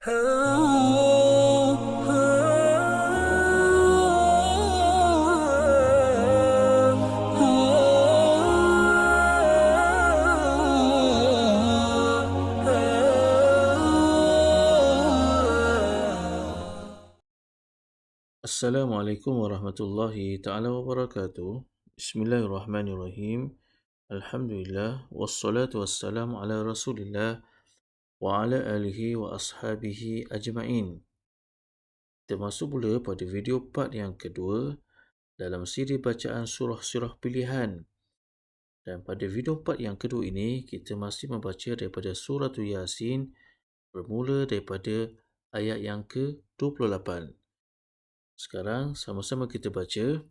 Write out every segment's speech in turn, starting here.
Assalamualaikum warahmatullahi ta'ala wabarakatuh. Bismillahirrahmanirrahim. Alhamdulillah. Wassalatu wassalamu ala rasulillah wa ala alihi wa ashabihi ajma'in. Kita masuk pula pada video part yang kedua dalam siri bacaan surah-surah pilihan. Dan pada video part yang kedua ini, kita masih membaca daripada surah Yasin bermula daripada ayat yang ke-28. Sekarang sama-sama kita baca.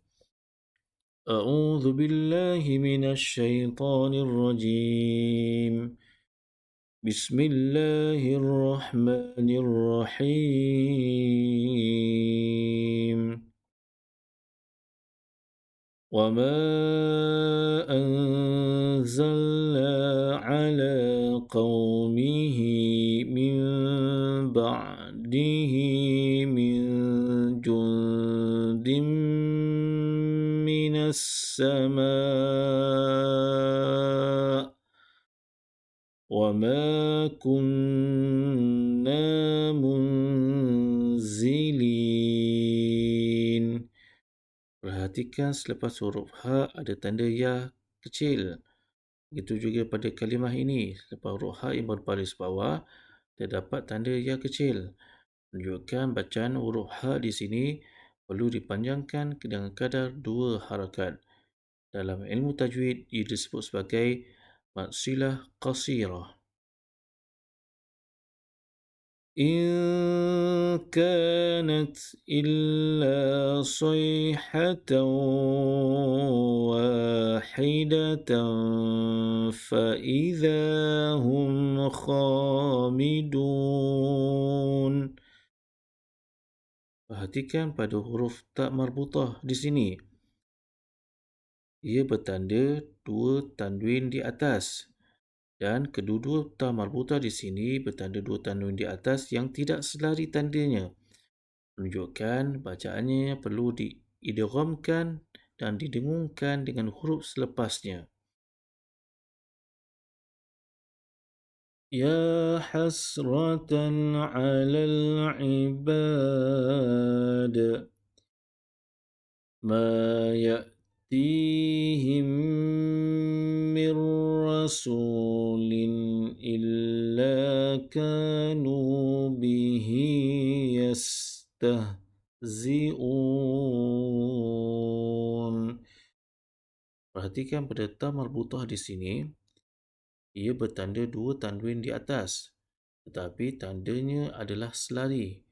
أعوذ بالله من الشيطان الرجيم بسم الله الرحمن الرحيم وما أنزلنا على قومه من بعده من جند من السماء وما كنا منزلين. Perhatikan selepas huruf ha ada tanda ya kecil. Begitu juga pada kalimah ini, selepas huruf ha yang berbaris bawah terdapat tanda ya kecil. Menunjukkan bacaan huruf ha di sini perlu dipanjangkan dengan kadar 2 harakat. Dalam ilmu tajwid, ia disebut sebagai matsilah qasirah. إن كانت إلا صيحة واحدة فإذا هم خامدون. Perhatikan pada huruf ta marbutah di sini. Ia bertanda 2 tanwin di atas. Dan kedua-dua ta marbutah di sini bertanda 2 tanwin di atas yang tidak selari tandanya. Menunjukkan bacaannya perlu diidghamkan dan didengungkan dengan huruf selepasnya. Ya hasratan 'alal 'ibad ma ya'tihim min rasulin illa kanu bihi yastahzi'un. Perhatikan pada ta marbutah di sini, ia bertanda 2 tanwin di atas, tetapi tandanya adalah selari.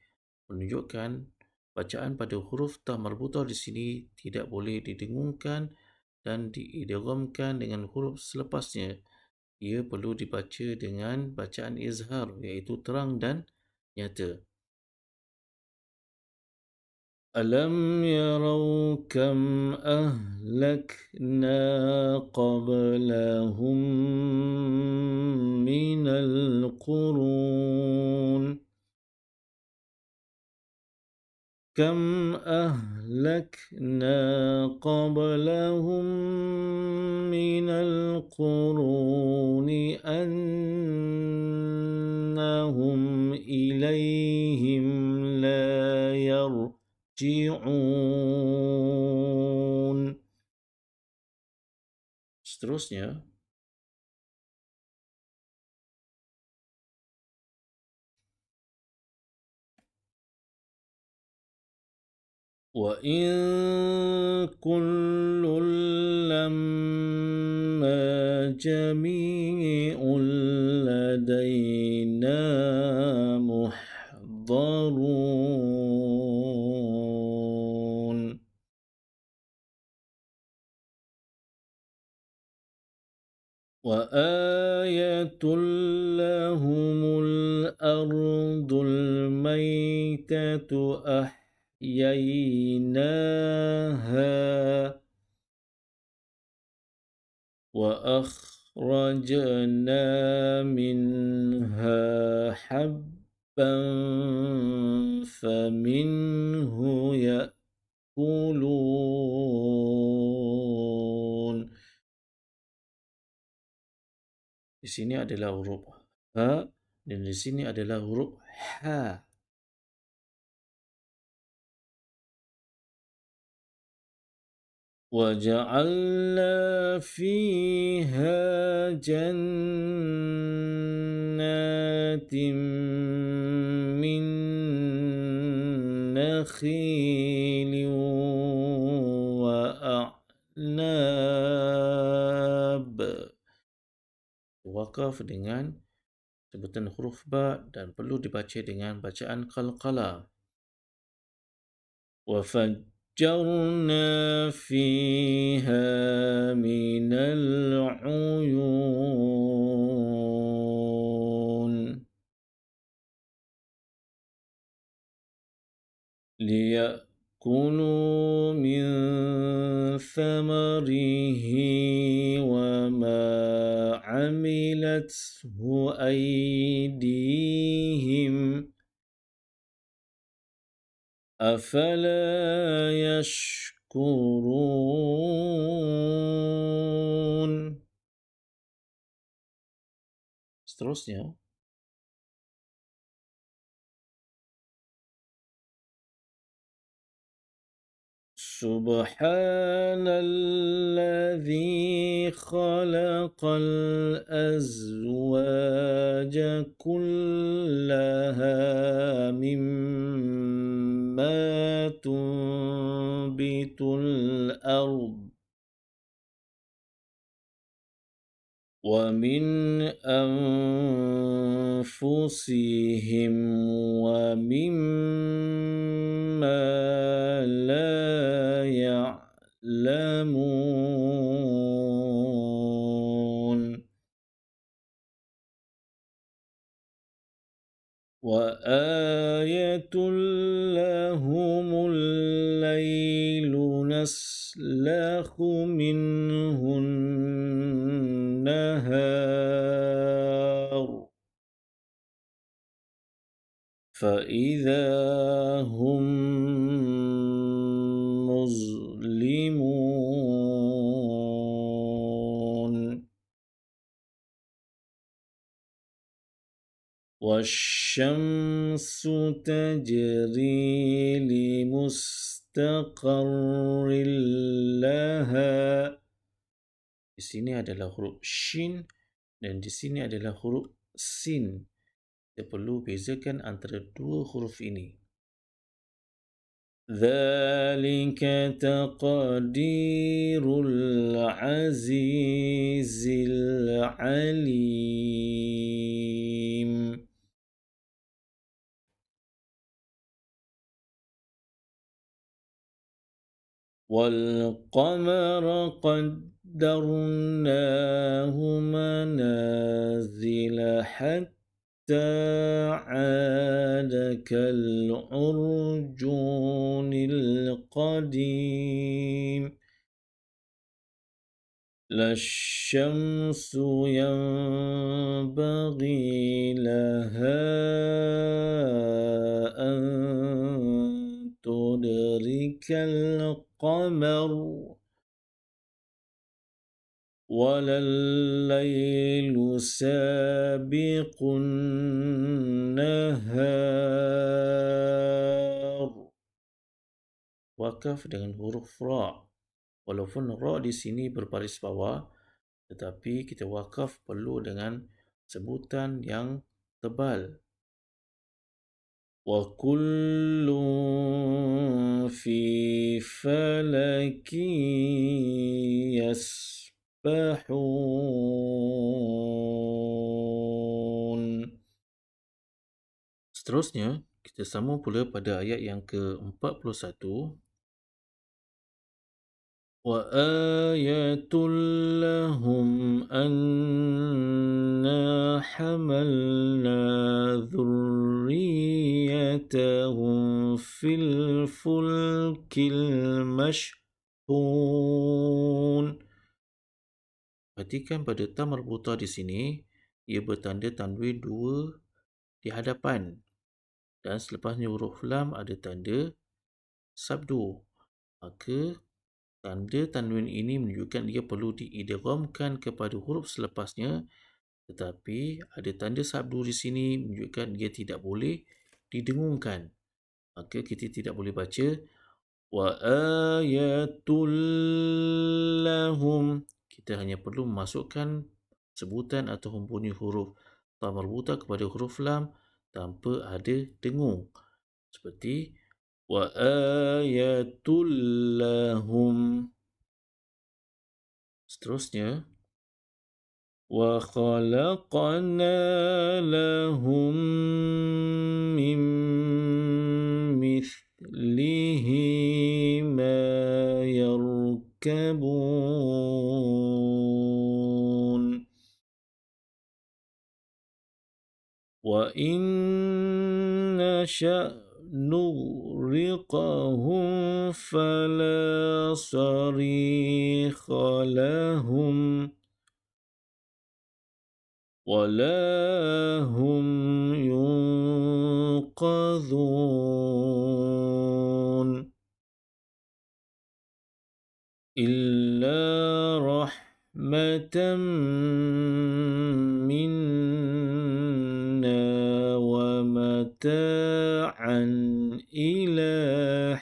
Menunjukkan bacaan pada huruf ta marbutah di sini tidak boleh didengungkan dan diidghamkan dengan huruf selepasnya. Ia perlu dibaca dengan bacaan izhar, iaitu terang dan nyata. Alam yarau kam ahlakna qablahum minal qurun. كم أهلكنا قبلهم من القرون أنهم إليهم لا يرجعون. Seterusnya, وَإِن كُلٌّ لَّمَّا جَمِيعٌ لَّدَيْنَا مُحْضَرُونَ. وَآيَةٌ لَّهُمُ الْأَرْضُ الْمَيْتَةُ أحييناها وأخرجنا منها حبا فمنه يأكلون. Di sini adalah huruf ha dan di sini adalah huruf ha. وَجَعَلْنَا فِيهَا جَنَّاتٍ مِّن نَّخِيلٍ وَأَعْنَابٍ. Wakaf dengan sebutan huruf ba dan perlu dibaca dengan bacaan qalqalah. وَفَجَّرْنَا فِيهَا مِنَ الْعُيُونِ لِيَأْكُلُوا مِنْ ثَمَرِهِ وَمَا عَمِلَتْهُ أَيْدِيهِمْ أَفَلَا يَشْكُرُونَ. Seterusnya, سبحان الذي خلق الأزواج كلها مما تنبت الأرض ومن أنفسهم ومما لا يعلمون وآية لهم الليل نسلخ منه النهار فإذا هم مظلمون والشمس تجري لمستقر لها. Di sini adalah huruf shin dan di sini adalah huruf sin. Kita perlu bezakan antara dua huruf ini. ذَلِكَ تَقْدِيرُ الْعَزِيزِ الْعَلِيمِ. وَالْقَمَرَ قَدَّرْنَاهُ مَنَازِلَ حَتَّى عَادَ كَالْعُرْجُونِ الْقَدِيمِ لا الشمس ينبغي لها أن تدرك القمر ولا الليل سابق النهار. Wakaf dengan huruf ra. Walaupun ra di sini berbaris bawah, tetapi kita wakaf perlu dengan sebutan yang tebal. Wa kullun fi falaki yasbahun. Seterusnya, kita sambung pula pada ayat yang ke-41. وآية لهم أنا حملنا ذريتهم في الفلك المشحون. Perhatikan pada ta marbuta di sini, ia bertanda tanwin dua di hadapan. dan selepasnya huruf lam ada tanda sabdu. Maka tanda tanwin ini menunjukkan dia perlu diidghamkan kepada huruf selepasnya, tetapi ada tanda sabdu di sini menunjukkan dia tidak boleh didengungkan. Maka kita tidak boleh baca wa ayatul lahum. Kita hanya perlu memasukkan sebutan atau bunyi huruf ta marbuta kepada huruf lam tanpa ada dengung. Seperti wa ayatul lahum. Seterusnya wa khalaqna lahum min mithlihi ma yarkabun wa in nasha' نغرقهم فلا صريخ لهم ولا هم ينقذون إلا رحمة منا ومتاعا إلى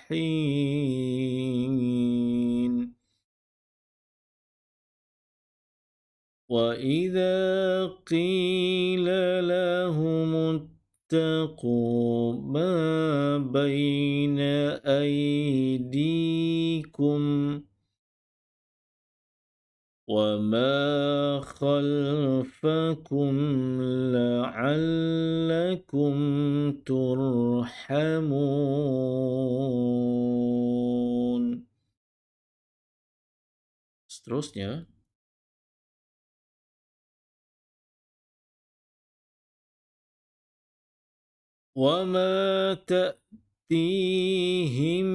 حين وإذا قيل لهم اتقوا ما بين أيديكم وما خلفكم لعلكم ترحمون. Seterusnya, وما تأتيهم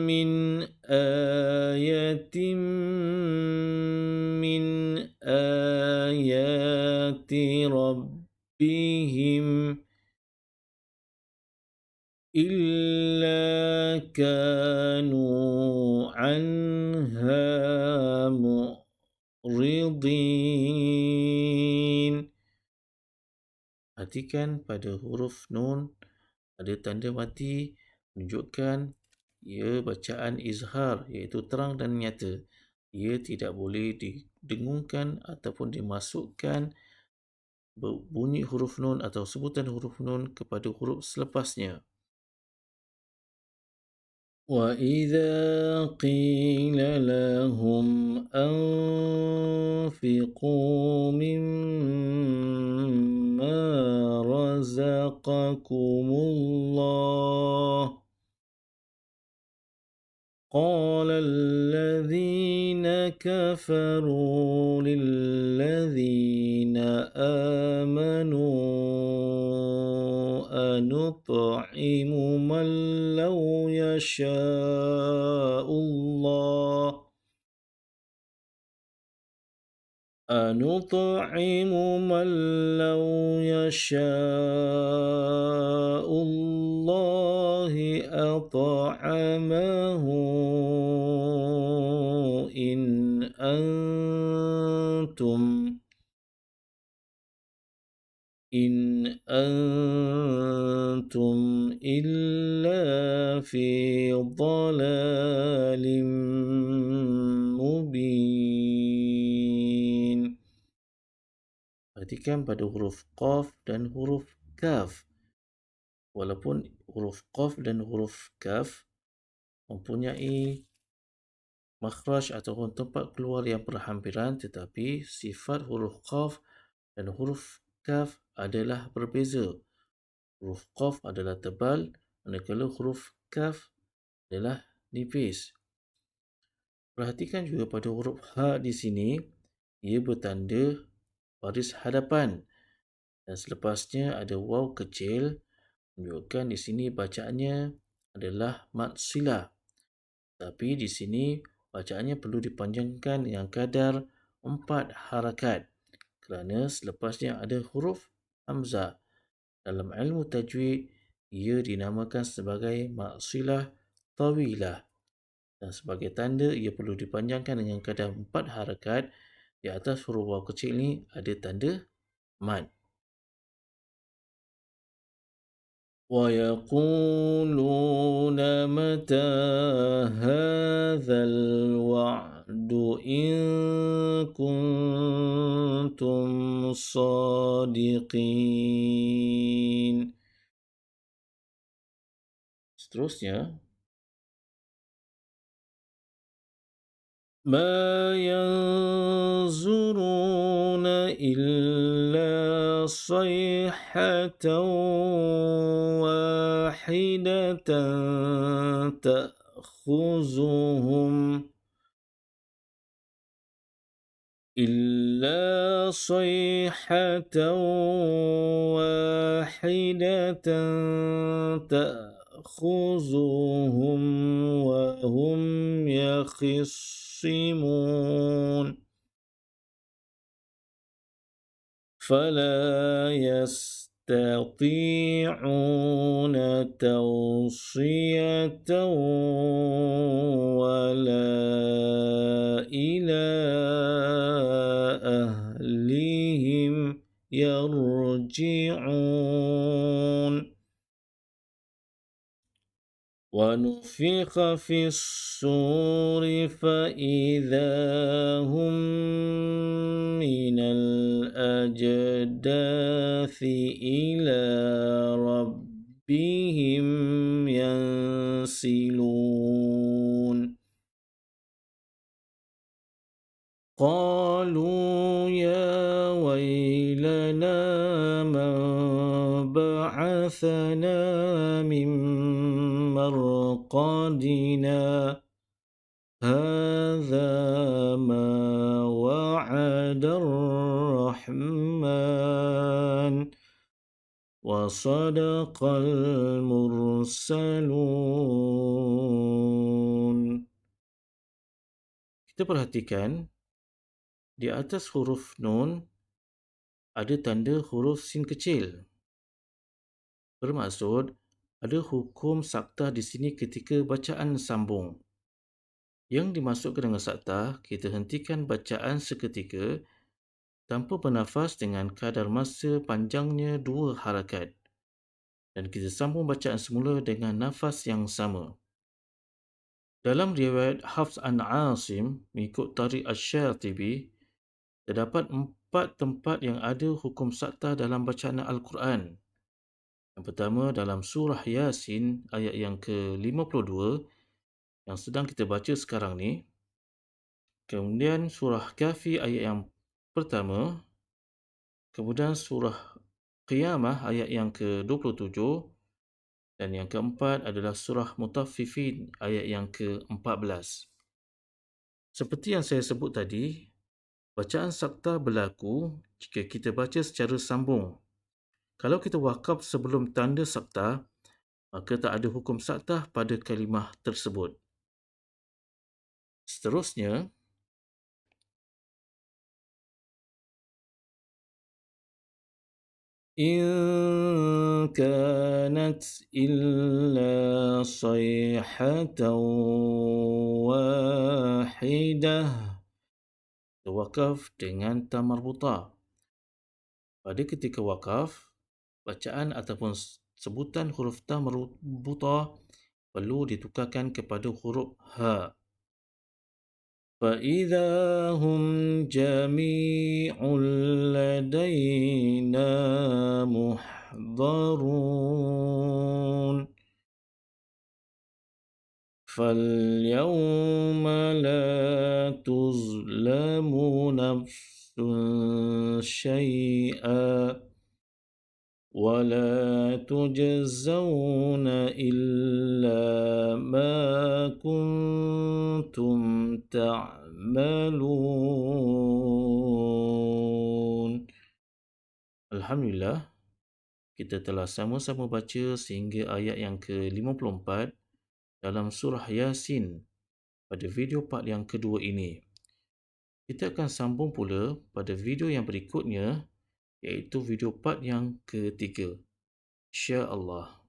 من آية من آيات ربهم إلا كانوا عنها معرضين. Perhatikan pada huruf nun ada tanda mati menunjukkan ia bacaan izhar, iaitu terang dan nyata. Ia tidak boleh didengungkan ataupun dimasukkan bunyi huruf nun atau sebutan huruf nun kepada huruf selepasnya. وَإِذَا قِيلَ لَهُمْ أَنفِقُوا مِمَّا رَزَقَكُمُ اللَّهُ قَالَ الَّذِينَ كَفَرُوا لِلَّذِينَ آمَنُوا أَنُطْعِمُ مَن لَّوْ يَشَاءُ اللَّهُ أَنُطْعِمُ مَن لَّوْ يَشَاءُ اللَّهُ أَطْعَمَهُ إِنْ أَنْتُمْ إِلَّا فِي ضَلَالٍ مُبِينٍ. Perhatikan pada huruf qaf dan huruf kaf. Walaupun huruf qaf dan huruf kaf mempunyai makhraj ataupun tempat keluar yang berhampiran, tetapi sifat huruf qaf dan huruf kaf adalah berbeza. Huruf qaf adalah tebal, manakala huruf kaf adalah nipis. Perhatikan juga pada huruf ha di sini, ia bertanda baris hadapan dan selepasnya ada waw kecil, menunjukkan di sini bacaannya adalah mad silah. Tapi di sini bacaannya perlu dipanjangkan dengan kadar 4 harakat kerana selepasnya ada huruf hamzah. Dalam ilmu tajwid, ia dinamakan sebagai maksilah tawilah. Dan sebagai tanda, ia perlu dipanjangkan dengan kadar 4 harakat. Di atas huruf waw kecil ni ada tanda mad. وَيَقُولُونَ مَتَى هَذَا الْوَعْدُ إِن كُنتُمْ صَادِقِينَ. Seterusnya, مَا يَنظُرُونَ إِلَّا صَيْحَةً وَاحِدَةً تَأْخُذُهُمْ وَهُمْ يَخِصِّمُونَ فَلَا يَسْتَطِيعُونَ تَوْصِيَةً وَلَا إِلَى أَهْلِهِمْ يَرْجِعُونَ وَنُفِخَ فِي الصُّورِ فَإِذَا هُمْ مِنَ الْأَجْدَاثِ إِلَى رَبِّهِمْ يَنْسِلُونَ قَالُوا يَا وَيْلَنَا مَنْ بَعَثَنَا مِنْ مَرْقَدِنَا هَذَا مَا وَعَدَ الرَّحْمَنُ وَصَدَقَ الْمُرْسَلُونَ. Kita perhatikan di atas huruf nun ada tanda huruf sin kecil. Bermaksud, ada hukum sakta di sini ketika bacaan sambung. Yang dimasukkan dengan sakta, kita hentikan bacaan seketika tanpa bernafas dengan kadar masa panjangnya 2 harakat. Dan kita sambung bacaan semula dengan nafas yang sama. Dalam riwayat Hafs an Asim mengikut Tariq Asy-Syatibi, terdapat 4 tempat yang ada hukum sakta dalam bacaan Al-Quran. Yang pertama dalam surah Yasin ayat yang ke-52 yang sedang kita baca sekarang ni. Kemudian surah Kahfi ayat yang pertama. Kemudian surah Qiyamah ayat yang ke-27. Dan yang keempat adalah surah Mutaffifin ayat yang ke-14. Seperti yang saya sebut tadi, bacaan sakta berlaku jika kita baca secara sambung. Kalau kita wakaf sebelum tanda sakta, maka tak ada hukum sakta pada kalimah tersebut. Seterusnya, إِن كَانَتْ إِلَّا صَيْحَةً وَاحِدَةً. Wakaf dengan ta marbutah. Pada ketika wakaf, bacaan ataupun sebutan huruf ta marbutah perlu ditukarkan kepada huruf ha. فَإِذَا هُمْ جَمِيعٌ لَدَيْنَا مُحْضَرُونَ فَالْيَوْمَ لَا تُظْلَمُ نَفْسٌ شَيْئًا وَلَا تُجْزَوْنَ إِلَّا مَا كُنْتُمْ تَعْمَلُونَ. Alhamdulillah, kita telah sama-sama baca sehingga ayat yang ke-54 dalam surah Yasin pada video part yang kedua ini. Kita akan sambung pula pada video yang berikutnya, iaitu video part yang ketiga. Insya Allah.